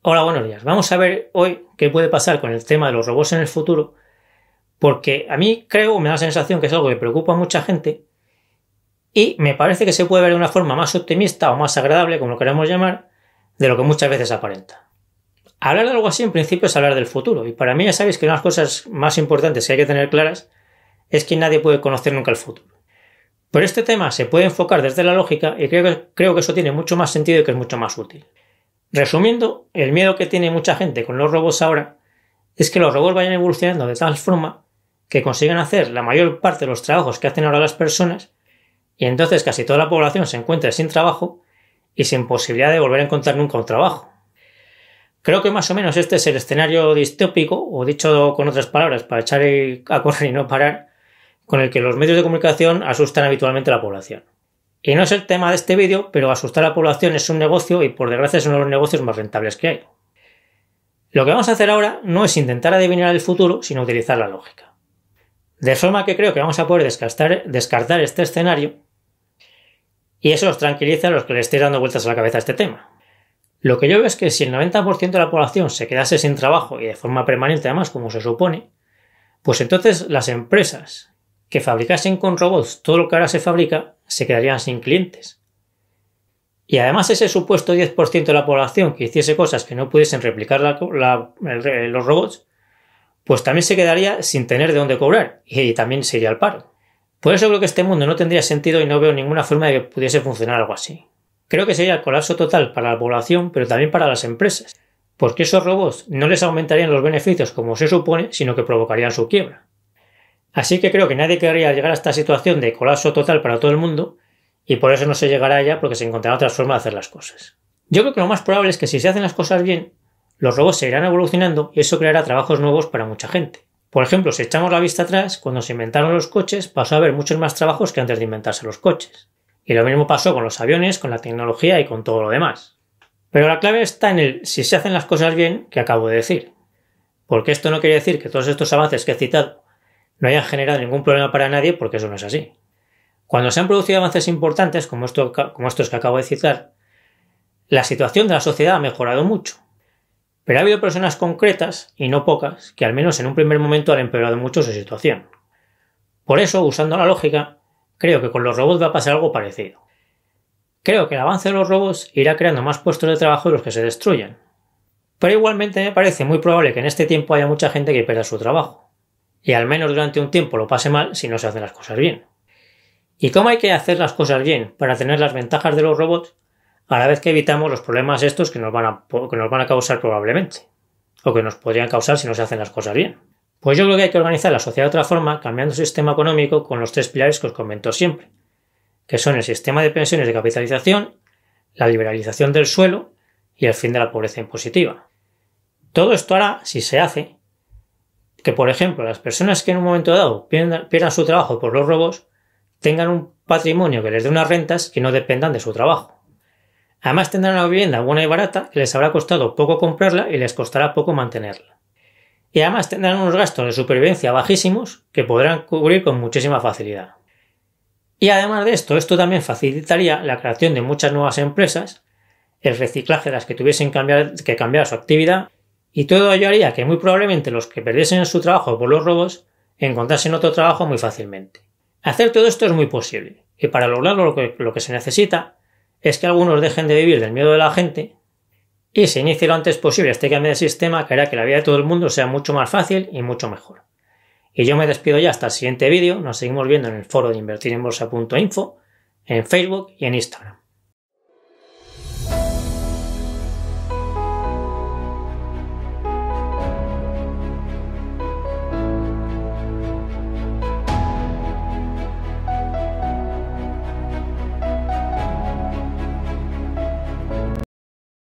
Hola, buenos días. Vamos a ver hoy qué puede pasar con el tema de los robots en el futuro, porque a mí me da la sensación que es algo que preocupa a mucha gente y me parece que se puede ver de una forma más optimista o más agradable, como lo queramos llamar, de lo que muchas veces aparenta. Hablar de algo así en principio es hablar del futuro, y para mí ya sabéis que una de las cosas más importantes que hay que tener claras es que nadie puede conocer nunca el futuro. Pero este tema se puede enfocar desde la lógica y creo que eso tiene mucho más sentido y que es mucho más útil. Resumiendo, el miedo que tiene mucha gente con los robots ahora es que los robots vayan evolucionando de tal forma que consigan hacer la mayor parte de los trabajos que hacen ahora las personas y entonces casi toda la población se encuentre sin trabajo y sin posibilidad de volver a encontrar nunca un trabajo. Creo que más o menos este es el escenario distópico, o dicho con otras palabras, para echar a correr y no parar, con el que los medios de comunicación asustan habitualmente a la población. Y no es el tema de este vídeo, pero asustar a la población es un negocio y por desgracia es uno de los negocios más rentables que hay. Lo que vamos a hacer ahora no es intentar adivinar el futuro, sino utilizar la lógica. De forma que creo que vamos a poder descartar este escenario y eso os tranquiliza a los que le estéis dando vueltas a la cabeza a este tema. Lo que yo veo es que si el 90% de la población se quedase sin trabajo y de forma permanente además, como se supone, pues entonces las empresas que fabricasen con robots todo lo que ahora se fabrica se quedarían sin clientes. Y además ese supuesto 10% de la población que hiciese cosas que no pudiesen replicar los robots, pues también se quedaría sin tener de dónde cobrar y también se iría al paro. Por eso creo que este mundo no tendría sentido y no veo ninguna forma de que pudiese funcionar algo así. Creo que sería el colapso total para la población, pero también para las empresas, porque esos robots no les aumentarían los beneficios como se supone, sino que provocarían su quiebra. Así que creo que nadie querría llegar a esta situación de colapso total para todo el mundo y por eso no se llegará a ella porque se encontrarán otras formas de hacer las cosas. Yo creo que lo más probable es que si se hacen las cosas bien, los robots seguirán evolucionando y eso creará trabajos nuevos para mucha gente. Por ejemplo, si echamos la vista atrás, cuando se inventaron los coches pasó a haber muchos más trabajos que antes de inventarse los coches. Y lo mismo pasó con los aviones, con la tecnología y con todo lo demás. Pero la clave está en el si se hacen las cosas bien que acabo de decir. Porque esto no quiere decir que todos estos avances que he citado no hayan generado ningún problema para nadie, porque eso no es así. Cuando se han producido avances importantes, como estos que acabo de citar, la situación de la sociedad ha mejorado mucho. Pero ha habido personas concretas, y no pocas, que al menos en un primer momento han empeorado mucho su situación. Por eso, usando la lógica, creo que con los robots va a pasar algo parecido. Creo que el avance de los robots irá creando más puestos de trabajo de los que se destruyan. Pero igualmente me parece muy probable que en este tiempo haya mucha gente que pierda su trabajo. Y al menos durante un tiempo lo pase mal si no se hacen las cosas bien. ¿Y cómo hay que hacer las cosas bien para tener las ventajas de los robots a la vez que evitamos los problemas estos que nos van a causar probablemente? O que nos podrían causar si no se hacen las cosas bien. Pues yo creo que hay que organizar la sociedad de otra forma, cambiando el sistema económico con los 3 pilares que os comento siempre, que son el sistema de pensiones de capitalización, la liberalización del suelo y el fin de la pobreza impositiva. Todo esto hará, si se hace, que por ejemplo las personas que en un momento dado pierdan su trabajo por los robots tengan un patrimonio que les dé unas rentas que no dependan de su trabajo. Además tendrán una vivienda buena y barata que les habrá costado poco comprarla y les costará poco mantenerla. Y además tendrán unos gastos de supervivencia bajísimos que podrán cubrir con muchísima facilidad. Y además de esto también facilitaría la creación de muchas nuevas empresas, el reciclaje de las que tuviesen que cambiar su actividad, y todo ello haría que muy probablemente los que perdiesen su trabajo por los robots encontrasen otro trabajo muy fácilmente. Hacer todo esto es muy posible, y para lograrlo lo que se necesita es que algunos dejen de vivir del miedo de la gente y se inicie lo antes posible este cambio de sistema que hará que la vida de todo el mundo sea mucho más fácil y mucho mejor. Y yo me despido ya hasta el siguiente vídeo, nos seguimos viendo en el foro de invertirenbolsa.info, en Facebook y en Instagram.